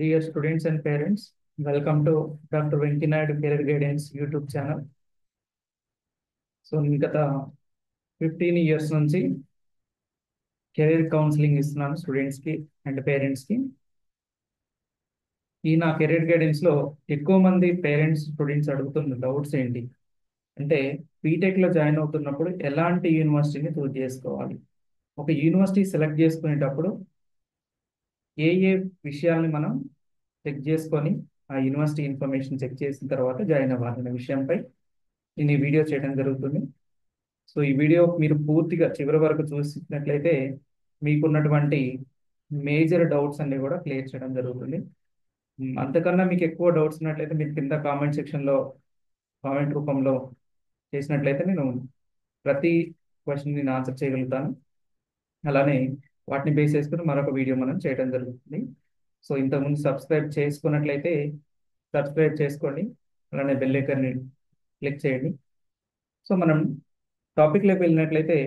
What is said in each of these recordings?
Dear students and parents, welcome to Dr. Venki Naidu Career Guidance YouTube channel. నేను గత 15 years నుంచి career counselling ఇస్తున్నాను స్టూడెంట్స్కి and పేరెంట్స్కి. ఈ నా కెరీర్ గైడెన్స్లో ఎక్కువ మంది పేరెంట్స్ స్టూడెంట్స్ అడుగుతున్న డౌట్స్ ఏంటి అంటే, బీటెక్లో జాయిన్ అవుతున్నప్పుడు ఎలాంటి యూనివర్సిటీని చూస్ చేసుకోవాలి, ఒక యూనివర్సిటీ సెలెక్ట్ చేసుకునేటప్పుడు ఏ ఏ విషయాల్ని మనం చెక్ చేసుకొని ఆ యూనివర్సిటీ ఇన్ఫర్మేషన్ చెక్ చేసిన తర్వాత జాయిన్ అవ్వాలనే విషయంపై నేను ఈ వీడియో చేయడం జరుగుతుంది. ఈ వీడియో మీరు పూర్తిగా చివరి వరకు చూసినట్లయితే మీకున్నటువంటి మేజర్ డౌట్స్ అన్ని కూడా క్లియర్ చేయడం జరుగుతుంది. అంతకన్నా మీకు ఎక్కువ డౌట్స్ ఉన్నట్లయితే మీరు కింద కామెంట్ సెక్షన్లో కామెంట్ రూపంలో చేసినట్లయితే నేను ప్రతి క్వశ్చన్ నేను ఆన్సర్ చేయగలుగుతాను. అలానే వాటిని బేస్ చేసుకుని మరొక వీడియో మనం చేయడం జరుగుతుంది. ఇంతకుముందు సబ్స్క్రైబ్ చేసుకున్నట్లయితే సబ్స్క్రైబ్ చేసుకోండి, అలానే బెల్ ఐకాన్ని క్లిక్ చేయండి. మనం టాపిక్లోకి వెళ్ళినట్లయితే,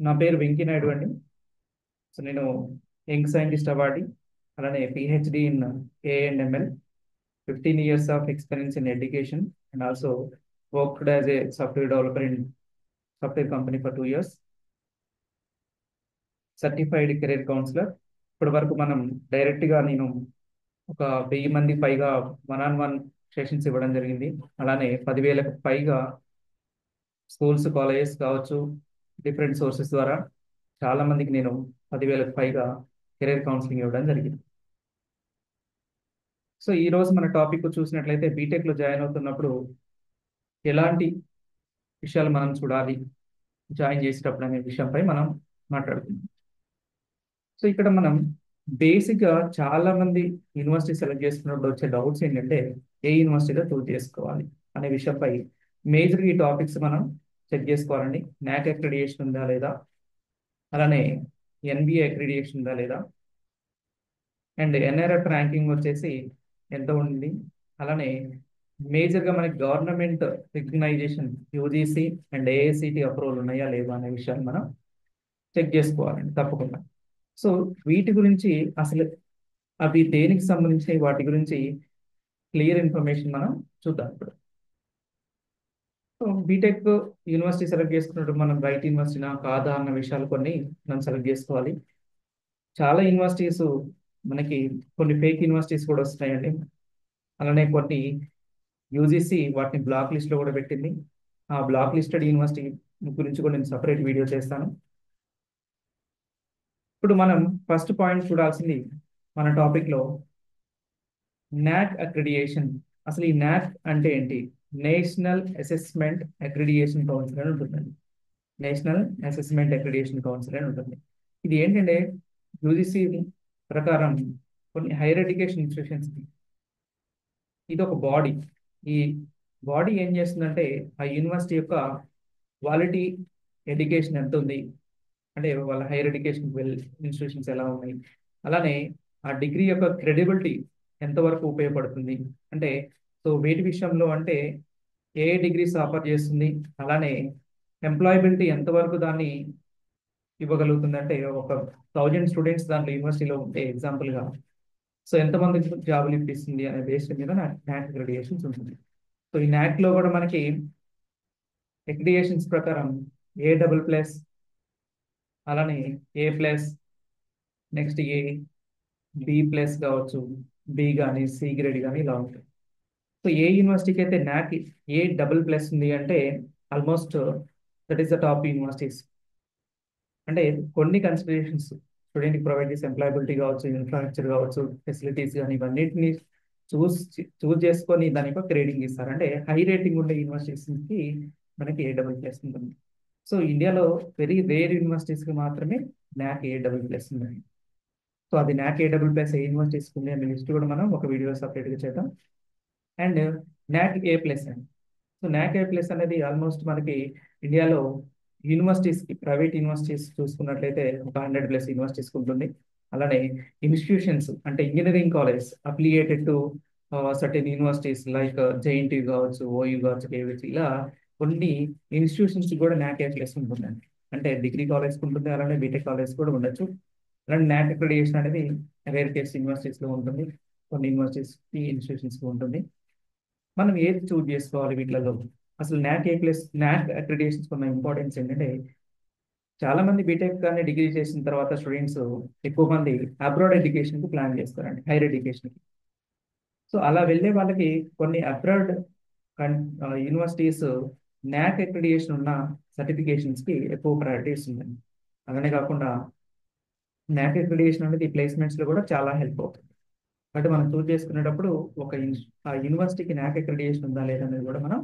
నా పేరు వెంకీ నాయుడు అండి. నేను యంగ్ సైంటిస్ట్ అవార్డు, అలానే PhD in ఏఎన్ఎంఎల్, 15 years of experience in education, and also worked as a software developer in software company for 2 years. Certified career counsellor. ఇప్పటి వరకు మనం డైరెక్ట్గా నేను ఒక 1000 మంది పైగా 1-on-1 సెషన్స్ ఇవ్వడం జరిగింది. అలానే 10,000కు పైగా స్కూల్స్, కాలేజెస్ కావచ్చు, డిఫరెంట్ సోర్సెస్ ద్వారా చాలా మందికి నేను 10,000కు పైగా కెరీర్ కౌన్సిలింగ్ ఇవ్వడం జరిగింది. ఈరోజు మన టాపిక్ చూసినట్లయితే, బీటెక్లో జాయిన్ అవుతున్నప్పుడు ఎలాంటి విషయాలు మనం చూడాలి జాయిన్ చేసేటప్పుడు అనే విషయంపై మనం మాట్లాడుకుందాం. ఇక్కడ మనం బేసిక్గా చాలా మంది యూనివర్సిటీ సెలెక్ట్ చేసుకున్నప్పుడు వచ్చే డౌట్స్ ఏంటంటే, ఏ యూనివర్సిటీలో చూస్ చేసుకోవాలి అనే విషయంపై మేజర్గా ఈ టాపిక్స్ మనం చెక్ చేసుకోవాలండి. నాక్ అక్రిడియేషన్ ఉందా లేదా, అలానే ఎన్బిఏ అక్రిడియేషన్ ఉందా లేదా, అండ్ ఎన్ఆర్ఎఫ్ ర్యాంకింగ్ వచ్చేసి ఎంత ఉంది, అలానే మేజర్గా మనకి government recognition UGC and AICTE approval ఉన్నాయా లేవా అనే విషయాన్ని మనం చెక్ చేసుకోవాలండి తప్పకుండా. వీటి గురించి అసలు అవి దేనికి సంబంధించిన వాటి గురించి క్లియర్ ఇన్ఫర్మేషన్ మనం చూద్దాం ఇప్పుడు. బీటెక్ యూనివర్సిటీ సెలెక్ట్ చేసుకున్నప్పుడు మనం రైట్ యూనివర్సిటీనా కాదా అన్న విషయాలు కొన్ని మనం సెలెక్ట్ చేసుకోవాలి. చాలా యూనివర్సిటీస్ మనకి కొన్ని ఫేక్ యూనివర్సిటీస్ కూడా వస్తున్నాయండి. అలానే కొన్ని యూజీసీ వాటిని బ్లాక్ లిస్ట్లో కూడా పెట్టింది. ఆ బ్లాక్ లిస్టెడ్ యూనివర్సిటీ గురించి కూడా నేను సపరేట్ వీడియో చేస్తాను. ఇప్పుడు మనం ఫస్ట్ పాయింట్ చూడాల్సింది మన టాపిక్లో నాక్ అక్రిడియేషన్. అసలు ఈ నాక్ అంటే ఏంటి? నేషనల్ అసెస్మెంట్ అక్రిడియేషన్ కౌన్సిల్ అని ఉంటుందండి. నేషనల్ అసెస్మెంట్ అక్రిడియేషన్ కౌన్సిల్ అని ఉంటుంది. ఇది ఏంటంటే, యూజీసీ ప్రకారం కొన్ని హైయర్ ఎడ్యుకేషన్ ఇన్స్టిట్యూషన్స్, ఇది ఒక బాడీ. ఈ బాడీ ఏం చేస్తుందంటే, ఆ యూనివర్సిటీ యొక్క క్వాలిటీ ఎడ్యుకేషన్ ఎంత ఉంది అంటే, వాళ్ళ హైయర్ ఎడ్యుకేషన్ ఇన్స్టిట్యూషన్స్ ఎలా ఉన్నాయి, అలానే ఆ డిగ్రీ యొక్క క్రెడిబిలిటీ ఎంతవరకు ఉపయోగపడుతుంది అంటే, వేటి విషయంలో అంటే ఏ డిగ్రీస్ ఆఫర్ చేస్తుంది, అలానే ఎంప్లాయబిలిటీ ఎంతవరకు దాన్ని ఇవ్వగలుగుతుంది అంటే, ఒక 1000 స్టూడెంట్స్ దాంట్లో యూనివర్సిటీలో ఉంటే ఎగ్జాంపుల్గా ఎంతమందికి జాబులు ఇప్పిస్తుంది అనే బేస్ మీద నాక్ అక్రిడియేషన్స్ ఉంటుంది. ఈ నాక్లో కూడా మనకి అక్రిడియేషన్స్ ప్రకారం A++, అలానే A+, నెక్స్ట్ B+ కావచ్చు, B కానీ C గ్రేడ్ కానీ ఇలా ఉంటాయి. ఏ యూనివర్సిటీకి అయితే నాక్ A++ ఉంది అంటే almost that is the top universities. అంటే కొన్ని కన్సిడరేషన్స్ స్టూడెంట్కి ప్రొవైడ్ చేసే ఎంప్లాయబిలిటీ కావచ్చు, ఇన్ఫ్రాస్ట్రక్చర్ కావచ్చు, ఫెసిలిటీస్ కానీ ఇవన్నిటిని చూస్ చేసుకొని దాని యొక్క గ్రేడింగ్ ఇస్తారు. అంటే హై రేటింగ్ ఉండే యూనివర్సిటీస్కి మనకి A++ ఉంటుంది. ఇండియాలో వెరీ రేర్ యూనివర్సిటీస్కి మాత్రమే నాక్ A++ ఉంది. అది నాక్ A++ ఏ యూనివర్సిటీస్కి ఉంది అనే లిస్ట్ కూడా మనం ఒక వీడియో సపరేట్గా చేద్దాం. అండ్ నాక్ A+ అండి. నాక్ A+ అనేది ఆల్మోస్ట్ మనకి ఇండియాలో యూనివర్సిటీస్కి, ప్రైవేట్ యూనివర్సిటీస్ చూసుకున్నట్లయితే ఒక 100+ యూనివర్సిటీస్కి ఉంటుంది. అలానే ఇన్స్టిట్యూషన్స్ అంటే engineering college affiliated to certain universities like JNTU కావచ్చు, ఓయూ కావచ్చు, కేవీసీ, ఇలా కొన్ని ఇన్స్టిట్యూషన్స్ కూడా నాక్ A+ ఉంటుందండి. అంటే డిగ్రీ కాలేజ్కి ఉంటుంది, అలానే బీటెక్ కాలేజ్ కూడా ఉండొచ్చు. అలాంటి నాక్ అక్రిడిటేషన్ అనేది రేర్ కేస్ యూనివర్సిటీస్లో ఉంటుంది, కొన్ని యూనివర్సిటీస్ ఇన్స్టిట్యూషన్స్లో ఉంటుంది. మనం ఏది చూజ్ చేసుకోవాలి వీటిలలో? అసలు నాక్ ఏ ప్లస్ నాక్ అక్రిడిటేషన్స్ ఉన్న ఇంపార్టెన్స్ ఏంటంటే, చాలా మంది బీటెక్ కానీ డిగ్రీ చేసిన తర్వాత స్టూడెంట్స్ ఎక్కువ మంది అబ్రాడ్ ఎడ్యుకేషన్కి ప్లాన్ చేస్తారండి, హైయర్ ఎడ్యుకేషన్కి. సో అలా వెళ్ళే వాళ్ళకి కొన్ని అబ్రాడ్ యూనివర్సిటీస్ నాక్ అక్రిడిటేషన్ ఉన్న సర్టిఫికేషన్స్కి ఎక్కువ ప్రయారిటీ ఇస్తుందండి. అలానే కాకుండా నాక్ అక్రిడిటేషన్ అనేది ప్లేస్మెంట్స్లో కూడా చాలా హెల్ప్ అవుతుంది. అంటే మనం చూస్ చేసుకునేటప్పుడు ఒక ఆ యూనివర్సిటీకి నాక్ అక్రిడిటేషన్ ఉందా లేదా అనేది కూడా మనం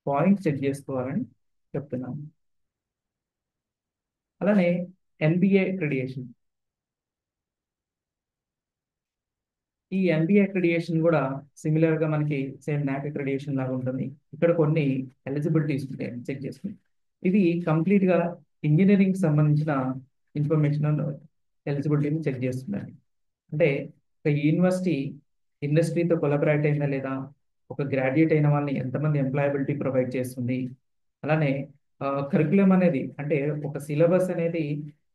పాయింట్ చెక్ చేసుకోవాలని చెప్తున్నాను. అలానే ఎన్బిఏ అక్రిడిటేషన్, ఈ ఎన్బిఏ అక్రిడిటేషన్ కూడా సిమిలర్ గా మనకి సేమ్ నాక్ అక్రిడిటేషన్ లాగా ఉంటుంది. ఇక్కడ కొన్ని ఎలిజిబిలిటీస్ ఉంటాయి చెక్ చేసుకుని. ఇది కంప్లీట్ గా ఇంజనీరింగ్ సంబంధించిన ఇన్ఫర్మేషన్ ఎలిజిబిలిటీని చెక్ చేస్తుందండి. అంటే ఒక యూనివర్సిటీ ఇండస్ట్రీతో కొలాబరేట్ అయిందా లేదా, ఒక గ్రాడ్యుయేట్ అయిన వాళ్ళని ఎంతమంది ఎంప్లాయబిలిటీ ప్రొవైడ్ చేస్తుంది, అలానే కరికులం అనేది అంటే ఒక సిలబస్ అనేది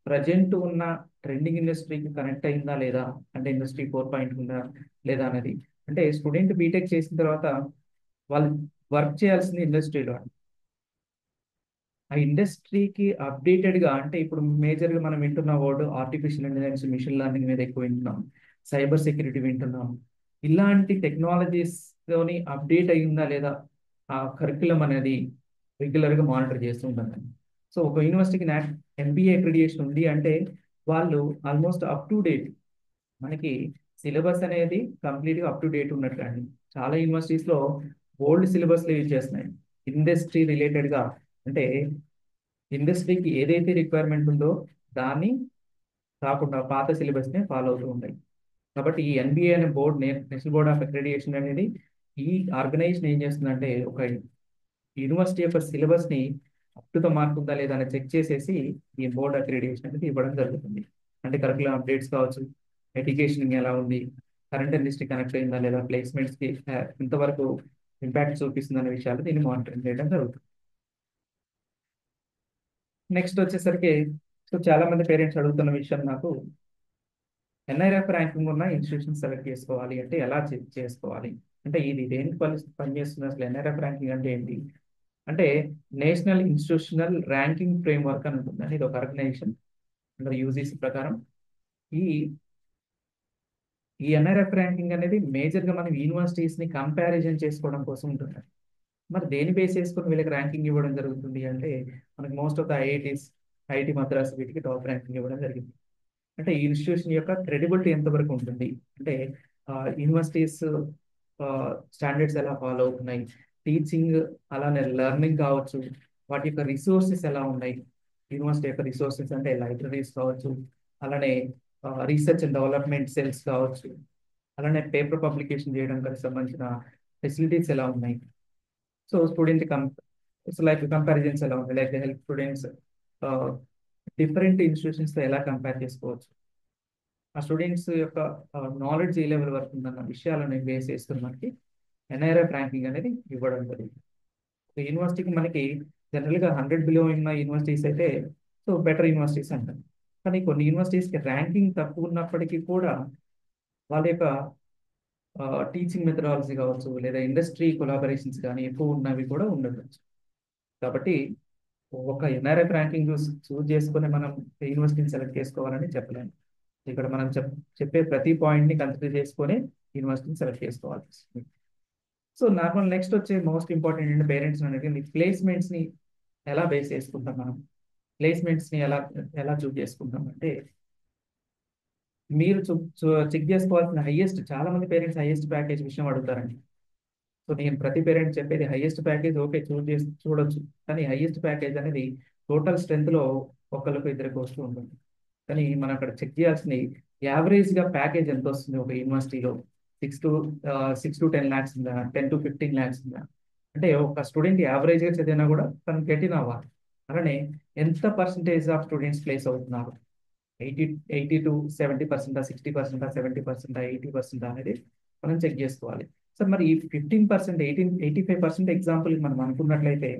ప్రజెంట్ ఉన్న ట్రెండింగ్ ఇండస్ట్రీకి కనెక్ట్ అయిందా లేదా, అంటే ఇండస్ట్రీ 4.0 ఉందా లేదా అనేది. అంటే స్టూడెంట్ బీటెక్ చేసిన తర్వాత వాళ్ళు వర్క్ చేయాల్సింది ఇండస్ట్రీలో. ఆ ఇండస్ట్రీకి అప్డేటెడ్గా అంటే ఇప్పుడు మేజర్గా మనం వింటున్న word artificial intelligence, machine learning మీద ఎక్కువ వింటున్నాం, సైబర్ సెక్యూరిటీ వింటున్నాం. ఇలాంటి టెక్నాలజీస్తోని అప్డేట్ అయిందా లేదా ఆ కరికులం అనేది రెగ్యులర్గా మానిటర్ చేస్తూ ఉంటాం. సో ఒక యూనివర్సిటీకి ఎంబీఏ అక్రిడిటేషన్ ఉంది అంటే వాళ్ళు ఆల్మోస్ట్ అప్ టు డేట్, మనకి సిలబస్ అనేది కంప్లీట్గా అప్ టు డేట్ ఉన్నట్లు అండి. చాలా యూనివర్సిటీస్లో ఓల్డ్ సిలబస్లో యూజ్ చేస్తున్నాయి ఇండస్ట్రీ రిలేటెడ్గా. అంటే ఇండస్ట్రీకి ఏదైతే రిక్వైర్మెంట్ ఉందో దాన్ని కాకుండా పాత సిలబస్ని ఫాలో అవుతూ ఉంటాయి. కాబట్టి ఈ ఎన్బిఏ అనే board, national board of accreditation అనేది ఈ ఆర్గనైజేషన్ ఏం చేస్తుందంటే ఒక యూనివర్సిటీ యొక్క సిలబస్ని అప్ టు ద మార్క్ ఉందా లేదా అని చెక్ చేసేసి ఈ బోర్డ్ అక్రిడిటేషన్ అనేది ఇవ్వడం జరుగుతుంది. అంటే కరికులం అప్డేట్స్ కావచ్చు, ఎడ్యుకేషన్ ఎలా ఉంది, కరెంట్ ఇండస్ట్రీ కనెక్ట్ అయిందా లేదా, ప్లేస్మెంట్స్కి ఇంతవరకు ఇంపాక్ట్ చూపిస్తుంది అనే విషయాలు దీన్ని మానిటరింగ్ చేయడం జరుగుతుంది. నెక్స్ట్ వచ్చేసరికి, సో చాలా మంది పేరెంట్స్ అడుగుతున్న విషయం నాకు, ఎన్ఐఆర్ఎఫ్ ర్యాంకింగ్ ఉన్న ఇన్స్టిట్యూషన్ సెలెక్ట్ చేసుకోవాలి అంటే ఎలా చేసుకోవాలి, అంటే ఇది దేనికి పనిచేస్తుంది, అసలు ఎన్ఐఆర్ఎఫ్ ర్యాంకింగ్ అంటే ఏంటి అంటే, నేషనల్ ఇన్స్టిట్యూషనల్ ర్యాంకింగ్ ఫ్రేమ్వర్క్ అని ఉంటుంది. ఇది ఒక ఆర్గనైజేషన్ అండర్ యూజీసీ ప్రకారం. ఈ ఈ ఎన్ఆర్ఎఫ్ ర్యాంకింగ్ అనేది మేజర్గా మనం యూనివర్సిటీస్ని కంపారిజన్ చేసుకోవడం కోసం ఉంటుంది. మరి దేని బేస్ చేసుకుని వీళ్ళకి ర్యాంకింగ్ ఇవ్వడం జరుగుతుంది అంటే, మనకి most of the IITs, IIT Madras వీటికి టాప్ ర్యాంకింగ్ ఇవ్వడం జరిగింది. అంటే ఈ ఇన్స్టిట్యూషన్ యొక్క క్రెడిబిలిటీ ఎంతవరకు ఉంటుంది, అంటే యూనివర్సిటీస్ స్టాండర్డ్స్ ఎలా ఫాలో అవుతున్నాయి, టీచింగ్ అలానే లెర్నింగ్ కావచ్చు, వాటి యొక్క రిసోర్సెస్ ఎలా ఉన్నాయి, యూనివర్సిటీ యొక్క రిసోర్సెస్ అంటే లైబ్రరీస్ కావచ్చు, అలానే రీసెర్చ్ అండ్ డెవలప్మెంట్ సెల్స్ కావచ్చు, అలానే పేపర్ పబ్లికేషన్ చేయడానికి సంబంధించిన ఫెసిలిటీస్ ఎలా ఉన్నాయి. సో స్టూడెంట్ లైక్ కంపారిజన్స్ ఎలా ఉంటాయి, లైక్ హెల్ప్ స్టూడెంట్స్ డిఫరెంట్ ఇన్స్టిట్యూషన్స్తో ఎలా కంపేర్ చేసుకోవచ్చు, ఆ స్టూడెంట్స్ యొక్క నాలెడ్జ్ ఏ లెవెల్ వరకు ఉందన్న విషయాలను బేస్ చేసుకుని మనకి ఎన్ఐఆర్ఎఫ్ ర్యాంకింగ్ అనేది ఇవ్వడం జరిగింది. యూనివర్సిటీకి మనకి జనరల్గా 100 బిలో ఉన్న యూనివర్సిటీస్ అయితే సో బెటర్ యూనివర్సిటీస్ అంటారు. కానీ కొన్ని యూనివర్సిటీస్కి ర్యాంకింగ్ తక్కువ ఉన్నప్పటికీ కూడా వాళ్ళ యొక్క టీచింగ్ మెథడాలజీ కావచ్చు లేదా ఇండస్ట్రీ కొలాబరేషన్స్ కానీ ఎక్కువ ఉన్నవి కూడా ఉండవచ్చు. కాబట్టి ఒక ఎన్ఆర్ఎఫ్ ర్యాంకింగ్ చూస్ చేసుకుని మనం యూనివర్సిటీని సెలెక్ట్ చేసుకోవాలని చెప్పలేము. ఇక్కడ మనం చెప్పే ప్రతి పాయింట్ని కన్సిడర్ చేసుకొని యూనివర్సిటీని సెలెక్ట్ చేసుకోవాలి. సో నార్మల్ నెక్స్ట్ వచ్చే మోస్ట్ ఇంపార్టెంట్ ఏంటి, పేరెంట్స్ అనేది ప్లేస్మెంట్స్ని ఎలా బేస్ చేసుకుంటాం మనం, ప్లేస్మెంట్స్ని ఎలా ఎలా చూస్ చేసుకుంటాం అంటే, మీరు చెక్ చేసుకోవాల్సిన హైయెస్ట్, చాలా మంది పేరెంట్స్ హైయెస్ట్ ప్యాకేజ్ విషయం అడుగుతారండి. సో నేను ప్రతి పేరెంట్ చెప్పేది హైయెస్ట్ ప్యాకేజ్ ఓకే చూడొచ్చు, కానీ హైయెస్ట్ ప్యాకేజ్ అనేది టోటల్ స్ట్రెంత్లో ఒకరికి ఇద్దరికి వస్తూ ఉంటుంది. కానీ మనం అక్కడ చెక్ చేయాల్సింది యావరేజ్గా ప్యాకేజ్ ఎంత వస్తుంది ఒక యూనివర్సిటీలో, 6 to 10 lakhs ఉందా, 10 to 15 lakhs ఉందా, అంటే ఒక స్టూడెంట్ యావరేజ్గా చదివినా కూడా తను గెటిన్ అవ్వాలి. అలానే ఎంత పర్సంటేజ్ ఆఫ్ స్టూడెంట్స్ ప్లేస్ అవుతున్నారు, 80 to 70%, 60%, 70%, 80% అనేది మనం చెక్ చేసుకోవాలి. సార్ మరి ఈ 15%, 85% ఎగ్జాంపుల్ మనం అనుకున్నట్లయితే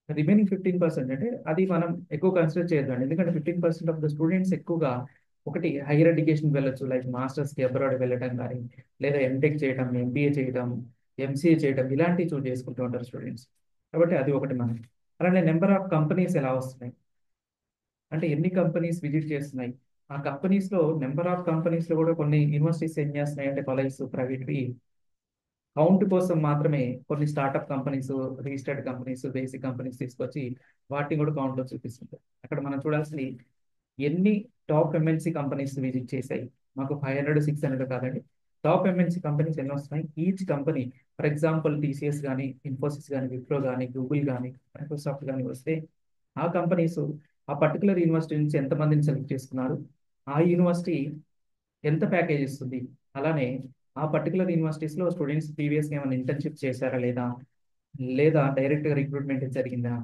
రిమైనింగ్ 15% అంటే అది మనం ఎక్కువ కన్సిడర్ చేయొద్దండి. ఎందుకంటే 15% ఆఫ్ ద స్టూడెంట్స్ ఎక్కువగా ఒకటి హైయర్ ఎడ్యుకేషన్ వెళ్ళొచ్చు, లైక్ మాస్టర్స్కి అబ్రాడ్ వెళ్ళడం కానీ, లేదా ఎంటెక్ చేయడం, ఎంబీఏ చేయడం, ఎంసీఏ చేయడం, ఇలాంటివి చూస్ చేసుకుంటూ ఉంటారు స్టూడెంట్స్. కాబట్టి అది ఒకటి మనం. అలానే నెంబర్ ఆఫ్ కంపెనీస్ ఎలా వస్తున్నాయి అంటే ఎన్ని కంపెనీస్ విజిట్ చేస్తున్నాయి. ఆ కంపెనీస్ లో నెంబర్ ఆఫ్ కంపెనీస్ లో కూడా కొన్ని యూనివర్సిటీస్ ఏం చేస్తున్నాయి అంటే కాలేజెస్ ప్రైవేట్వి కౌంట్ కోసం మాత్రమే కొన్ని startup companies, registered companies, basic companies తీసుకొచ్చి వాటిని కూడా కౌంట్ లో చూపిస్తుంటారు. అక్కడ మనం చూడాల్సింది ఎన్ని టాప్ ఎంఎన్సీ కంపెనీస్ విజిట్ చేశాయి. మాకు 500 600 కాదండి, టాప్ ఎంఎన్సీ కంపెనీస్ ఎన్ని వస్తున్నాయి. Each company, for example TCS కానీ, ఇన్ఫోసిస్ కానీ, విప్రో కానీ, గూగుల్ కానీ, మైక్రోసాఫ్ట్ కానీ వస్తే ఆ కంపెనీస్ ఆ పర్టికులర్ యూనివర్సిటీ నుంచి ఎంతమందిని సెలెక్ట్ చేసుకున్నారు, ఆ యూనివర్సిటీ ఎంత ప్యాకేజ్ ఇస్తుంది, అలానే ఆ పర్టికులర్ యూనివర్సిటీస్లో స్టూడెంట్స్ ప్రీవియస్గా ఏమైనా ఇంటర్న్షిప్ చేశారా లేదా, లేదా డైరెక్ట్గా రిక్రూట్మెంట్ జరిగిందా,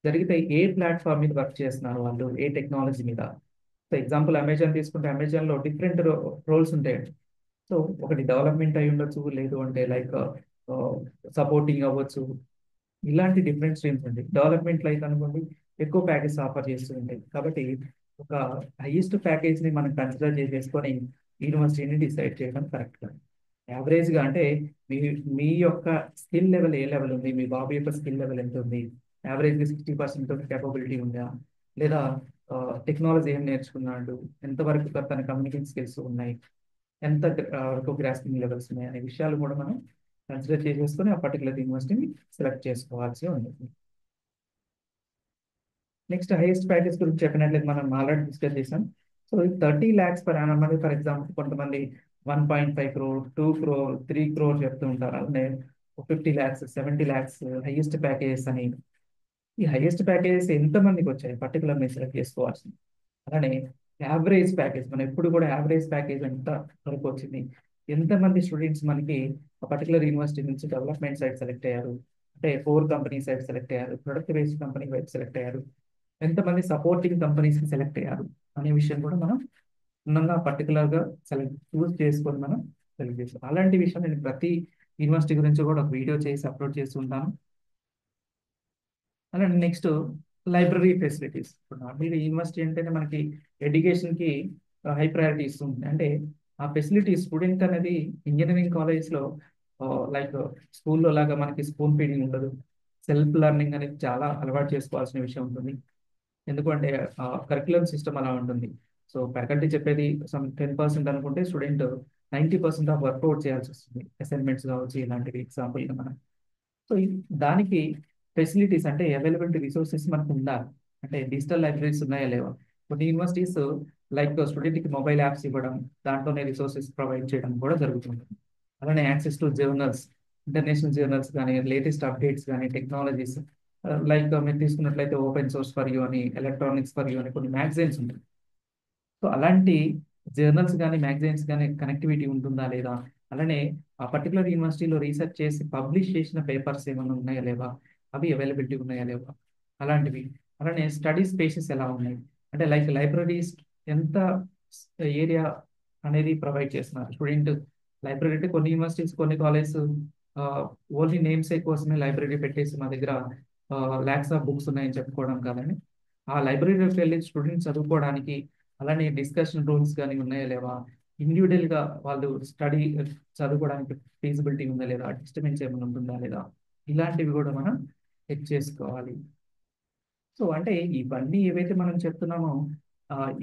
జరిగితే ఏ ప్లాట్ఫామ్ మీద వర్క్ చేస్తున్నారు వాళ్ళు, ఏ టెక్నాలజీ మీద. సో ఎగ్జాంపుల్ అమెజాన్ తీసుకుంటే అమెజాన్లో డిఫరెంట్ రోల్స్ ఉంటాయండి. సో ఒకటి డెవలప్మెంట్ అయి ఉండొచ్చు, లేదు అంటే లైక్ సపోర్టింగ్ అవ్వచ్చు, ఇలాంటి డిఫరెంట్ స్ట్రీమ్స్ ఉంటాయి. డెవలప్మెంట్లో అయితే అనుకోండి ఎక్కువ ప్యాకేజ్ ఆఫర్ చేస్తూ ఉంటాయి. కాబట్టి ఒక హైయెస్ట్ ప్యాకేజ్ని మనం కన్సిడర్ చేసేసుకొని యూనివర్సిటీని డిసైడ్ చేయడం కరెక్ట్. యావరేజ్గా అంటే మీ మీ యొక్క స్కిల్ లెవెల్ ఏ లెవెల్ ఉంది, మీ బాబు యొక్క స్కిల్ లెవెల్ ఎంత ఉంది, యావరేజ్గా 60% కేపబిలిటీ ఉందా, లేదా టెక్నాలజీ ఏం నేర్చుకున్నాడు, ఎంతవరకు తన కమ్యూనికేషన్ స్కిల్స్ ఉన్నాయి, ఎంత వరకు గ్రాస్పింగ్ లెవెల్స్ ఉన్నాయి అనే విషయాలు కూడా మనం కన్సిడర్ చేసేసుకొని ఆ పర్టికులర్ యూనివర్సిటీని సెలెక్ట్ చేసుకోవాల్సి ఉంటుంది. నెక్స్ట్ హైయెస్ట్ ప్యాకేజ్ గురించి చెప్పినట్లయితే మనం ఆల్రెడీ డిస్కస్ చేసాం. సో 30 lakhs per annum అనేది ఫర్ ఎగ్జాంపుల్ కొంతమంది 1.5 crore, 2 crore, 3 crore చెప్తూ ఉంటారు. అలానే 50 lakhs, 70 lakhs హైయెస్ట్ ప్యాకేజెస్ అని. ఈ హైయెస్ట్ ప్యాకేజెస్ ఎంతమందికి వచ్చాయి పర్టికులర్ మీరు సెలెక్ట్ చేసుకోవాల్సింది. అలానే యావరేజ్ ప్యాకేజ్, మనం ఎప్పుడు కూడా యావరేజ్ ప్యాకేజ్ ఎంత వరకు వచ్చింది, ఎంతమంది స్టూడెంట్స్ మనకి ఆ పర్టికులర్ యూనివర్సిటీ నుంచి డెవలప్మెంట్ సైడ్ సెలెక్ట్ అయ్యారు, అంటే 4 కంపెనీ సైడ్ సెలెక్ట్ అయ్యారు, ప్రొడక్ట్ బేస్డ్ కంపెనీ వైపు సెలెక్ట్ అయ్యారు, ఎంతమంది సపోర్టింగ్ కంపెనీస్ సెలెక్ట్ అయ్యారు అనే విషయం కూడా మనం ఉన్నంగా పర్టికులర్గా చూస్ చేసుకొని మనం సెలెక్ట్ చేస్తాం. అలాంటి విషయం నేను ప్రతి యూనివర్సిటీ గురించి కూడా ఒక వీడియో చేసి అప్లోడ్ చేస్తుంటాను. అలానే నెక్స్ట్ లైబ్రరీ ఫెసిలిటీస్. ఇప్పుడు నార్మల్గా యూనివర్సిటీ అంటేనే మనకి ఎడ్యుకేషన్కి హై ప్రయారిటీ ఇస్తుంది. అంటే ఆ ఫెసిలిటీస్ స్టూడెంట్ అనేది ఇంజనీరింగ్ కాలేజెస్లో లైక్ స్కూల్లో లాగా మనకి స్పూన్ ఫీడింగ్ ఉండదు. సెల్ఫ్ లెర్నింగ్ అనేది చాలా అలవాటు చేసుకోవాల్సిన విషయం ఉంటుంది. ఎందుకంటే కరికులం సిస్టమ్ అలా ఉంటుంది. సో ఫ్యాకల్టీ చెప్పేది 10% అనుకుంటే స్టూడెంట్ 90% ఆఫ్ వర్కౌట్ చేయాల్సి వస్తుంది. అసైన్మెంట్స్ కావచ్చు, ఇలాంటివి ఎగ్జాంపుల్గా మనం. సో దానికి ఫెసిలిటీస్ అంటే అవైలబిలిటీ రిసోర్సెస్ మనకు ఉండాలి. అంటే డిజిటల్ లైబ్రరీస్ ఉన్నాయా లేవా. కొన్ని యూనివర్సిటీస్ లైక్ స్టూడెంట్కి మొబైల్ యాప్స్ ఇవ్వడం, దాంట్లోనే రిసోర్సెస్ ప్రొవైడ్ చేయడం కూడా జరుగుతుంది. అలానే access to journals, international journals కానీ, లేటెస్ట్ అప్డేట్స్ కానీ, టెక్నాలజీస్ లైక్ మీరు తీసుకున్నట్లయితే ఓపెన్ సోర్స్ ఫర్ యూ అని, ఎలక్ట్రానిక్స్ ఫర్ యూ అని కొన్ని మ్యాగజైన్స్ ఉంటాయి. సో అలాంటి జర్నల్స్ కానీ, మ్యాగజైన్స్ కానీ కనెక్టివిటీ ఉంటుందా లేదా, అలానే ఆ పర్టికులర్ యూనివర్సిటీలో రీసెర్చ్ చేసి పబ్లిష్ చేసిన పేపర్స్ ఏమైనా ఉన్నాయా లేవా, అవి అవైలబిలిటీ ఉన్నాయా లేవా, అలాంటివి. అలానే స్టడీ స్పేసెస్ ఎలా ఉన్నాయి, అంటే లైక్ లైబ్రరీస్ ఎంత ఏరియా అనేది ప్రొవైడ్ చేస్తున్నారు స్టూడెంట్. లైబ్రరీ అంటే కొన్ని యూనివర్సిటీస్, కొన్ని కాలేజెస్ ఓన్లీ నేమ్సే కోసమే లైబ్రరీ పెట్టేసి మా దగ్గర ల్యాక్స్ ఆఫ్ బుక్స్ ఉన్నాయని చెప్పుకోవడం కాదని, ఆ లైబ్రరీలోకి వెళ్ళి స్టూడెంట్స్ చదువుకోవడానికి, అలానే డిస్కషన్ రూమ్స్ కానీ ఉన్నాయా లేవా, ఇండివిజువల్గా వాళ్ళు స్టడీ చదువుకోవడానికి ఫీజిబిలిటీ ఉందా లేదా, డిస్టర్బెన్స్ ఏమైనా ఉంటుందా లేదా, ఇలాంటివి కూడా మనం చెక్ చేసుకోవాలి. సో అంటే ఇవన్నీ ఏవైతే మనం చెప్తున్నామో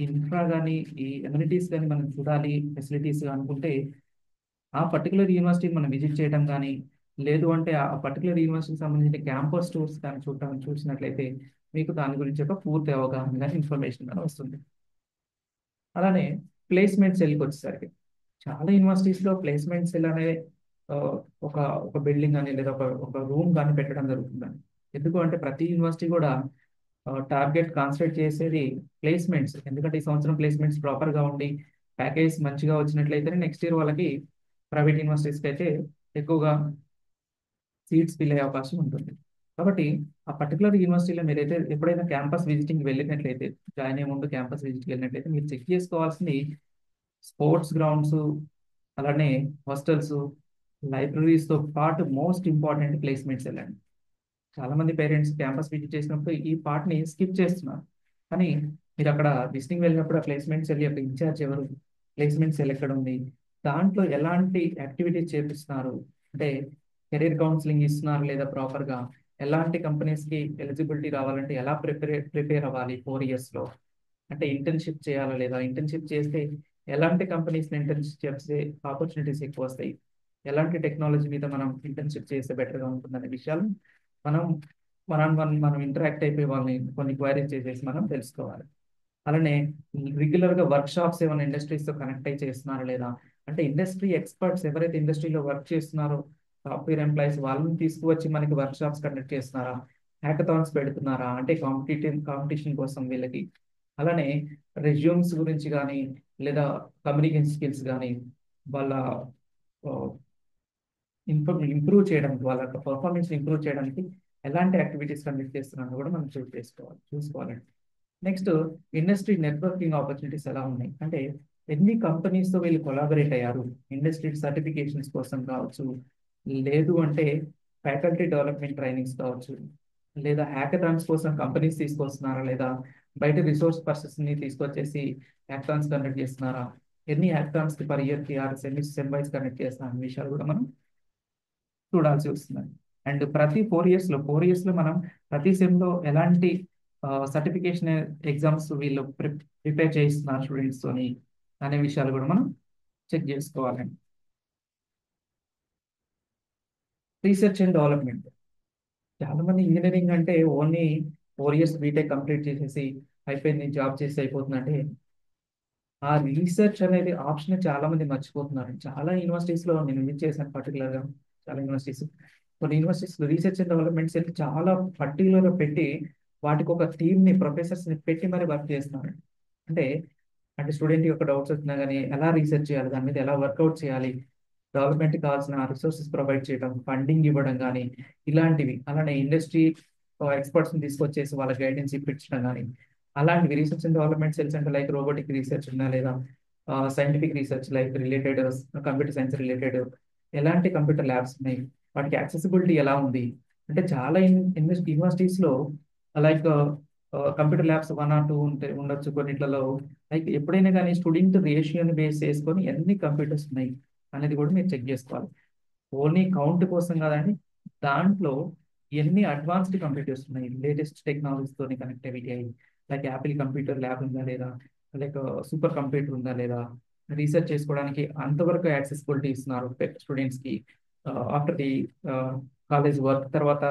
ఇన్ఫ్రా కానీ, ఈ ఎమ్యూనిటీస్ కానీ మనం చూడాలి, ఫెసిలిటీస్ అనుకుంటే ఆ పర్టికులర్ యూనివర్సిటీని మనం విజిట్ చేయడం కానీ, లేదు అంటే ఆ పర్టికులర్ యూనివర్సిటీకి సంబంధించిన క్యాంపస్ టూర్స్ కానీ చూసినట్లయితే మీకు దాని గురించి ఒక పూర్తి అవగాహన కానీ, ఇన్ఫర్మేషన్ కానీ వస్తుంది. అలానే ప్లేస్మెంట్ సెల్కి వచ్చేసరికి చాలా యూనివర్సిటీస్లో ప్లేస్మెంట్ సెల్ అనే ఆ, ఒక ఒక బిల్డింగ్ అని, లేదా ఒక రూమ్ కానీ పెట్టడం జరుగుతుందని. ఎందుకు అంటే ప్రతి యూనివర్సిటీ కూడా టార్గెట్ కాన్సన్ట్రేట్ చేసేది ప్లేస్మెంట్స్. ఎందుకంటే ఈ సంవత్సరం ప్లేస్మెంట్స్ ప్రాపర్గా ఉండి ప్యాకేజ్ మంచిగా వచ్చినట్లయితే నెక్స్ట్ ఇయర్ వాళ్ళకి ప్రైవేట్ యూనివర్సిటీస్కి అయితే ఎక్కువగా సీట్స్ ఫిల్ అయ్యే అవకాశం ఉంటుంది. కాబట్టి ఆ పర్టికులర్ యూనివర్సిటీలో మీరైతే ఎప్పుడైనా క్యాంపస్ విజిటింగ్ వెళ్ళినట్లయితే, జాయిన్ అయ్యే ముందు క్యాంపస్ విజిట్కి వెళ్ళినట్లయితే మీరు చెక్ చేసుకోవాల్సింది స్పోర్ట్స్ గ్రౌండ్స్, అలానే హాస్టల్స్, లైబ్రరీస్తో పాటు మోస్ట్ ఇంపార్టెంట్ ప్లేస్మెంట్స్ వెళ్ళండి. చాలా మంది పేరెంట్స్ క్యాంపస్ విజిట్ చేసినప్పుడు ఈ పార్ట్ని స్కిప్ చేస్తున్నారు. కానీ మీరు అక్కడ విజిటింగ్ వెళ్ళినప్పుడు ఆ ప్లేస్మెంట్ సెల్ యొక్క ఇన్ఛార్జ్ ఎవరు, ప్లేస్మెంట్ సెల్ ఎక్కడ ఉంది, దాంట్లో ఎలాంటి యాక్టివిటీస్ చేపిస్తున్నారు, అంటే కెరీర్ కౌన్సిలింగ్ ఇస్తున్నారు లేదా ప్రాపర్గా, ఎలాంటి కంపెనీస్కి ఎలిజిబిలిటీ రావాలంటే ఎలా ప్రిపేర్ అవ్వాలి 4 ఇయర్స్లో, అంటే ఇంటర్న్షిప్ చేయాలా లేదా, ఇంటర్న్షిప్ చేస్తే ఎలాంటి కంపెనీస్ ఇంటర్న్షిప్ చేస్తే ఆపర్చునిటీస్ ఎక్కువ వస్తాయి, ఎలాంటి టెక్నాలజీ మీద మనం ఇంటర్న్షిప్ చేస్తే బెటర్గా ఉంటుందనే విషయాలు మనం మనం ఇంటరాక్ట్ అయిపోయి వాళ్ళని కొన్ని క్వైరీస్ చేసేసి మనం తెలుసుకోవాలి. అలానే రెగ్యులర్గా వర్క్ షాప్స్ ఏమైనా ఇండస్ట్రీస్తో కనెక్ట్ అయి చేస్తున్నారా లేదా, అంటే ఇండస్ట్రీ ఎక్స్పర్ట్స్ ఎవరైతే ఇండస్ట్రీలో వర్క్ చేస్తున్నారో సాఫ్ట్వేర్ ఎంప్లాయీస్ వాళ్ళని తీసుకువచ్చి మనకి వర్క్ షాప్స్ కండక్ట్ చేస్తున్నారా, హ్యాకథాన్స్ పెడుతున్నారా, అంటే కాంపిటీషన్ కోసం వీళ్ళకి. అలానే రెజ్యూమ్స్ గురించి కానీ లేదా కమ్యూనికేషన్ స్కిల్స్ కానీ వాళ్ళ ఇంప్రూవ్ చేయడానికి, వాళ్ళ పర్ఫార్మెన్స్ ఇంప్రూవ్ చేయడానికి ఎలాంటి యాక్టివిటీస్ కండక్ట్ చేస్తున్నారో కూడా మనం చూసుకోవాలండి. నెక్స్ట్, ఇండస్ట్రీ నెట్వర్కింగ్ ఆపర్చునిటీస్ ఎలా ఉన్నాయి, అంటే ఎన్ని కంపెనీస్తో వీళ్ళు కొలాబరేట్ అయ్యారు, ఇండస్ట్రీ సర్టిఫికేషన్స్ కోసం కావచ్చు, లేదు అంటే ఫ్యాకల్టీ డెవలప్మెంట్ ట్రైనింగ్స్ కావచ్చు, లేదా హ్యాకథాన్స్ కోసం కంపెనీస్ తీసుకొస్తున్నారా లేదా బయట రిసోర్స్ పర్సన్స్ని తీసుకొచ్చేసి హ్యాకథాన్స్ కండక్ట్ చేస్తున్నారా, ఎన్ని హ్యాకథాన్స్కి పర్ ఇయర్కి సెమ్ వైజ్ కండక్ట్ చేస్తున్నారు అనే విషయాలు కూడా మనం చూడాల్సి వస్తుంది. అండ్ ప్రతి 4 ఇయర్స్లో మనం ప్రతి సెమ్లో ఎలాంటి సర్టిఫికేషన్ ఎగ్జామ్స్ వీళ్ళు ప్రిపేర్ చేయిస్తున్నారు స్టూడెంట్స్తోని అనే విషయాలు కూడా మనం చెక్ చేసుకోవాలండి. రీసెర్చ్ అండ్ డెవలప్మెంట్, చాలా మంది ఇంజనీరింగ్ అంటే ఓన్లీ 4 ఇయర్స్ బీటెక్ కంప్లీట్ చేసేసి అయిపోయింది జాబ్ చేసి అయిపోతుందంటే ఆ రీసెర్చ్ అనేది ఆప్షన్ చాలా మంది మర్చిపోతున్నారు. చాలా యూనివర్సిటీస్లో నేను విజిట్ చేశాను పర్టికులర్గా, చాలా యూనివర్సిటీస్, కొన్ని యూనివర్సిటీస్లో రీసెర్చ్ అండ్ డెవలప్మెంట్స్ అయితే చాలా పర్టికులర్గా పెట్టి వాటికి ఒక టీమ్ని ప్రొఫెసర్స్ని పెట్టి మరి వర్క్ చేస్తున్నారు. అంటే అంటే స్టూడెంట్ యొక్క డౌట్స్ వచ్చినా కానీ ఎలా రీసెర్చ్ చేయాలి, దాని మీద ఎలా వర్కౌట్ చేయాలి, డెవలప్మెంట్ కావాల్సిన రిసోర్సెస్ ప్రొవైడ్ చేయడం, ఫండింగ్ ఇవ్వడం కానీ ఇలాంటివి, అలానే ఇండస్ట్రీ ఎక్స్పర్ట్స్ని తీసుకొచ్చేసి వాళ్ళ గైడెన్స్ ఇప్పించడం కానీ అలాంటివి. రీసెర్చ్ అండ్ డెవలప్మెంట్ సెల్స్ అంటే లైక్ రోబోటిక్ రీసెర్చ్ ఉన్నా లేదా scientific research like related computer science related ఎలాంటి కంప్యూటర్ ల్యాబ్స్ ఉన్నాయి, వాటికి యాక్సెసిబిలిటీ ఎలా ఉంది, అంటే చాలా యూనివర్సిటీస్లో లైక్ కంప్యూటర్ ల్యాబ్స్ 1 or 2 ఉండొచ్చు కొన్నిట్లలో. లైక్ ఎప్పుడైనా కానీ స్టూడెంట్ రేషియోని బేస్ చేసుకొని ఎన్ని కంప్యూటర్స్ ఉన్నాయి అనేది కూడా మీరు చెక్ చేసుకోవాలి. ఓన్లీ కౌంట్ కోసం కాదండి, దాంట్లో ఎన్ని అడ్వాన్స్డ్ కంప్యూటర్స్ ఉన్నాయి, లేటెస్ట్ టెక్నాలజీతో కనెక్టివిటీ అయ్యి, లైక్ యాపిల్ కంప్యూటర్ ల్యాబ్ ఉందా లేదా, లైక్ సూపర్ కంప్యూటర్ ఉందా లేదా, రీసెర్చ్ చేసుకోవడానికి అంతవరకు యాక్సెసిబిలిటీ ఇస్తున్నారు స్టూడెంట్స్కి. ఆఫ్టర్ ది కాలేజ్ వర్క్ తర్వాత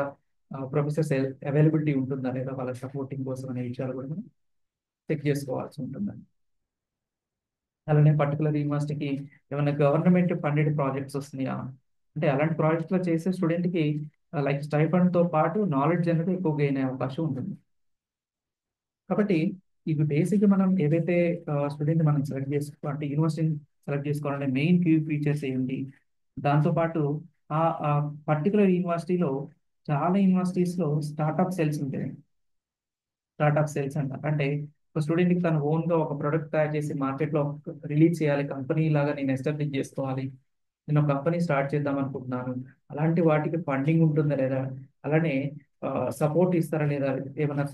ప్రొఫెసర్స్ అవైలబిలిటీ ఉంటుందా లేదా వాళ్ళ సపోర్టింగ్ కోసం అనే విషయాలు కూడా మనం చెక్ చేసుకోవాల్సి ఉంటుందండి. అలానే పర్టికులర్ యూనివర్సిటీకి ఏమైనా గవర్నమెంట్ ఫండెడ్ ప్రాజెక్ట్స్ వస్తున్నాయా, అంటే అలాంటి ప్రాజెక్ట్స్లో చేసే స్టూడెంట్కి లైక్ స్టైఫండ్తో పాటు నాలెడ్జ్ అనేది ఎక్కువ గెయిన్ అయ్యే అవకాశం ఉంటుంది. కాబట్టి ఇవి బేసిక్గా మనం ఏదైతే స్టూడెంట్ మనం సెలెక్ట్ చేసుకో అంటే యూనివర్సిటీని సెలెక్ట్ చేసుకోవాలంటే మెయిన్ కీ ఫీచర్స్ ఏంటి, దాంతోపాటు ఆ పర్టికులర్ యూనివర్సిటీలో చాలా యూనివర్సిటీస్లో స్టార్ట్అప్ సెల్స్ ఉంటాయి. స్టార్ట్అప్ సేల్స్ అంట, అంటే ఒక స్టూడెంట్కి తను ఓన్గా ఒక ప్రొడక్ట్ తయారు చేసి మార్కెట్లో రిలీజ్ చేయాలి, కంపెనీ లాగా నేను ఎస్టాబ్లిష్ చేసుకోవాలి, నేను ఒక కంపెనీ స్టార్ట్ చేద్దాం అనుకుంటున్నాను, అలాంటి వాటికి ఫండింగ్ ఉంటుందా లేదా, అలానే సపోర్ట్ ఇస్తారా లేదా, ఏమైనా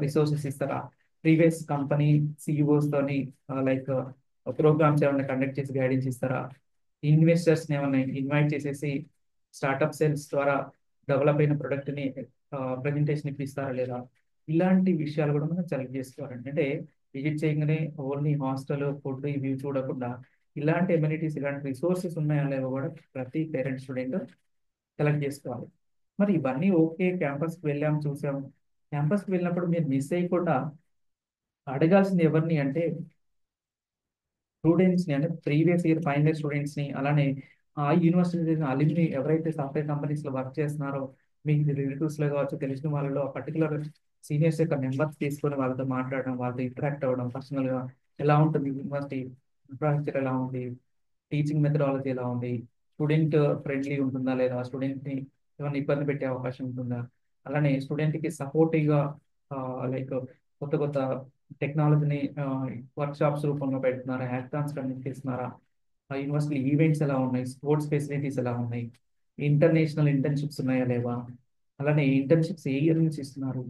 రిసోర్సెస్ ఇస్తారా, ప్రీవియస్ కంపెనీ సిఇఓస్తోని లైక్ ప్రోగ్రామ్స్ ఏమైనా కండక్ట్ చేసి గైడెన్స్ ఇస్తారా, ఇన్వెస్టర్స్ని ఏమైనా ఇన్వైట్ చేసేసి స్టార్ట్అప్ సేల్స్ ద్వారా డెవలప్ అయిన ప్రొడక్ట్ని ప్రజెంటేషన్ ఇప్పిస్తారా లేదా, ఇలాంటి విషయాలు కూడా మనం సెలెక్ట్ చేసుకోవాలండి. అంటే విజిట్ చేయగానే ఓన్లీ హాస్టల్ ఫుడ్ ఇవి చూడకుండా ఇలాంటి ఎమ్యూనిటీస్ ఇలాంటి రిసోర్సెస్ ఉన్నాయా లేవో కూడా ప్రతి పేరెంట్ స్టూడెంట్ సెలెక్ట్ చేసుకోవాలి. మరి ఇవన్నీ ఓకే, క్యాంపస్కి వెళ్ళాము చూసాము, క్యాంపస్కి వెళ్ళినప్పుడు మీరు మిస్ అయ్యకుండా అడగాల్సింది ఎవరిని అంటే స్టూడెంట్స్ని, అంటే ప్రీవియస్ ఇయర్ ఫైనల్ ఇయర్ స్టూడెంట్స్ని, అలానే ఆ యూనివర్సిటీ అలిమ్ని ఎవరైతే సాఫ్ట్వేర్ కంపెనీస్లో వర్క్ చేస్తున్నారో మీకు రిలేటివ్స్లో కావచ్చు తెలిసిన వాళ్ళలో ఆ పర్టికులర్ సీనియర్స్ యొక్క నెంబర్స్ తీసుకొని వాళ్ళతో మాట్లాడడం, వాళ్ళతో ఇంటరాక్ట్ అవ్వడం, పర్సనల్గా ఎలా ఉంటుంది యూనివర్సిటీ ఇన్ఫ్రాస్ట్రక్చర్ ఎలా ఉంది, టీచింగ్ మెథడాలజీ ఎలా ఉంది, స్టూడెంట్ ఫ్రెండ్లీ ఉంటుందా లేదా, స్టూడెంట్ని ఏమైనా ఇబ్బంది పెట్టే అవకాశం ఉంటుందా, అలానే స్టూడెంట్కి సపోర్టివ్గా లైక్ కొత్త కొత్త టెక్నాలజీని వర్క్ షాప్స్ రూపంలో పెడుతున్నారా, హ్యాకథాన్స్ కండక్ట్ చేస్తున్నారా, ఆ యూనివర్సిటీ ఈవెంట్స్ ఎలా ఉన్నాయి, స్పోర్ట్స్ ఫెసిలిటీస్ ఎలా ఉన్నాయి, ఇంటర్నేషనల్ ఇంటర్న్షిప్స్ ఉన్నాయా లేవా, అలానే ఇంటర్న్షిప్స్ ఏ ఇయర్ నుంచి ఇస్తున్నారు,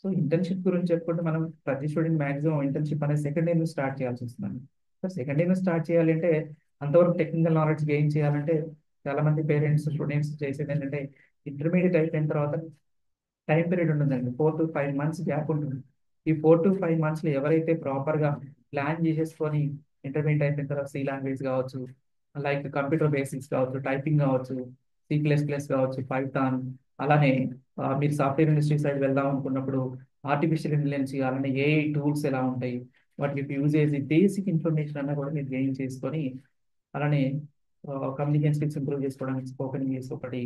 సో ఇంటర్న్షిప్ గురించి చెప్పుకుంటే మనం ప్రతి స్టూడెంట్ మాక్సిమం ఇంటర్న్షిప్ అనేది సెకండ్ ఇయర్ నుంచి స్టార్ట్ చేయాల్సి వస్తుందండి. సో సెకండ్ ఇయర్ నుంచి స్టార్ట్ చేయాలంటే అంతవరకు టెక్నికల్ నాలెడ్జ్ గెయిన్ చేయాలంటే చాలా మంది పేరెంట్స్ స్టూడెంట్స్ చేసేది ఏంటంటే ఇంటర్మీడియట్ అయిపోయిన తర్వాత టైం పీరియడ్ ఉంటుందండి, 4 to 5 months గ్యాప్ ఉంటుంది. ఈ 4 to 5 months లో ఎవరైతే ప్రాపర్గా ప్లాన్ చేసేసుకొని ఇంటర్మీడియట్ అయిపోయిన తర్వాత సి లాంగ్వేజ్ కావచ్చు, లైక్ కంప్యూటర్ బేసిక్స్ కావచ్చు, టైపింగ్ కావచ్చు, C++ కావచ్చు, పైథాన్, అలానే మీరు సాఫ్ట్వేర్ ఇండస్ట్రీ సైడ్ వెళ్దాం అనుకున్నప్పుడు ఆర్టిఫిషియల్ ఇంటెలిజెన్స్, అలానే ఏఐ టూల్స్ ఎలా ఉంటాయి, వాటికి యూజ్ చేసి బేసిక్ ఇన్ఫర్మేషన్ అన్నా కూడా మీరు గెయిన్ చేసుకొని, అలానే కమ్యూనికేషన్ స్కిల్స్ ఇంప్రూవ్ చేసుకోవడానికి స్పోకెన్ ఇంగ్లీష్ ఒకటి.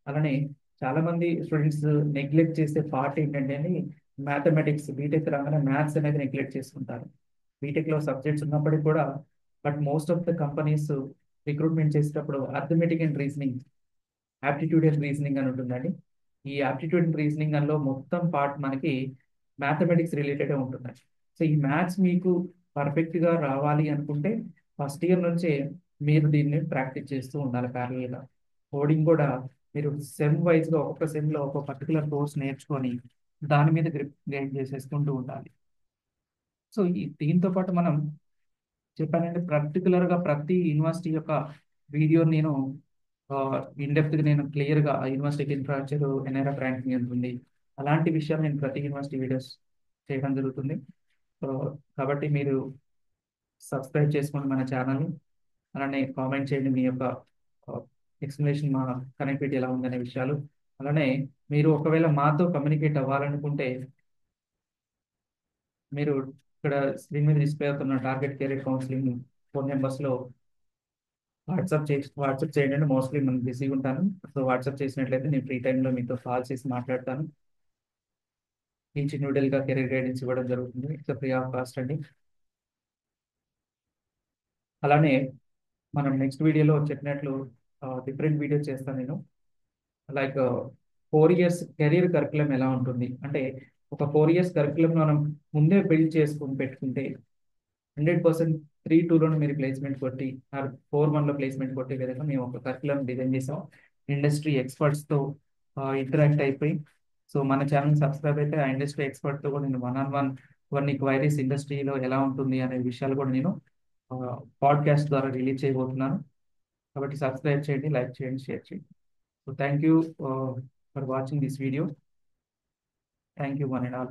అలానే చాలా మంది స్టూడెంట్స్ నెగ్లెక్ట్ చేసే పార్ట్ ఏంటంటే మ్యాథమెటిక్స్, బీటెక్ రాగానే మ్యాథ్స్ అనేది నెగ్లెక్ట్ చేసుకుంటారు. బీటెక్లో సబ్జెక్ట్స్ ఉన్నప్పటికీ కూడా, but most of the companies recruitment చేసేటప్పుడు arithmetic and reasoning, aptitude and reasoning అని ఉంటుందండి. ఈ యాప్టిట్యూడ్ అండ్ రీజనింగ్ లో మొత్తం పార్ట్ మనకి మ్యాథమెటిక్స్ రిలేటెడ్ ఉంటుందండి. సో ఈ మ్యాథ్స్ మీకు పర్ఫెక్ట్ గా రావాలి అనుకుంటే ఫస్ట్ ఇయర్ నుంచే మీరు దీన్ని ప్రాక్టీస్ చేస్తూ ఉండాలి ప్యారలల్గా. కోడింగ్ కూడా మీరు సెమ్ వైజ్ గా ఒక్కొక్క సెమ్ లో ఒక పర్టికులర్ కోర్స్ నేర్చుకొని దాని మీద గ్రిప్ గెయిన్ చేసేసుకుంటూ ఉండాలి. సో దీంతో పాటు మనం చెప్పానంటే పర్టికులర్ గా ప్రతి యూనివర్సిటీ యొక్క వీడియో నేను ఇన్ డెప్త్ గా నేను క్లియర్ గా యూనివర్సిటీకి ఇన్ఫ్రాస్ట్రక్చర్, ఎన్ఐఆర్ఎఫ్ ర్యాంకింగ్ ఎంత ఉంది, అలాంటి విషయాలు నేను ప్రతి యూనివర్సిటీ వీడియోస్ చేయడం జరుగుతుంది. సో కాబట్టి మీరు సబ్స్క్రైబ్ చేసుకోండి మన ఛానల్ని, అలానే కామెంట్ చేయండి మీ యొక్క ఎక్స్ప్లెనేషన్, మా కనెక్టివిటీ ఎలా ఉందనే విషయాలు. అలానే మీరు ఒకవేళ మాతో కమ్యూనికేట్ అవ్వాలనుకుంటే మీరు ఇక్కడ స్క్రీన్ మీద డిస్ప్లే అవుతున్న టార్గెట్ కెరీర్ కౌన్సిలింగ్ ఫోన్ నెంబర్స్లో వాట్సాప్ చేయండి. మోస్ట్లీ నేను బిజీగా ఉంటాను. సో వాట్సాప్ చేసినట్లయితే నేను ఫ్రీ టైంలో మీతో కాల్ చేసి మాట్లాడతాను. ఇండివిజువల్గా కెరీర్ గైడెన్స్ ఇవ్వడం జరుగుతుంది. ఇట్స్ ఫ్రీ ఆఫ్ కాస్ట్ అండి. అలానే మనం నెక్స్ట్ వీడియోలో చెప్పినట్లు డిఫరెంట్ వీడియో చేస్తాను నేను. లైక్ 4 years కెరీర్ కరికులం ఎలా ఉంటుంది అంటే, ఒక 4 years కరికులం మనం ముందే బిల్డ్ చేసుకుని పెట్టుకుంటే 100% 3-2లో మీరు ప్లేస్మెంట్ కొట్టి, 4-1లో ప్లేస్మెంట్ కొట్టే విధంగా మేము ఒక కరికులం డిజైన్ చేసాం. ఇండస్ట్రీ ఎక్స్పర్ట్స్తో ఇంటరాక్ట్ అయిపోయి, సో మన ఛానల్ సబ్స్క్రైబ్ అయితే ఆ ఇండస్ట్రీ ఎక్స్పర్ట్తో కూడా నేను వన్ కొన్ని క్వైరీస్ ఇండస్ట్రీలో ఎలా ఉంటుంది అనే విషయాలు కూడా నేను పాడ్కాస్ట్ ద్వారా రిలీజ్ చేయబోతున్నాను. కాబట్టి సబ్స్క్రైబ్ చేయండి, లైక్ చేయండి, షేర్ చేయండి. So thank you for watching this video. Thank you one and all.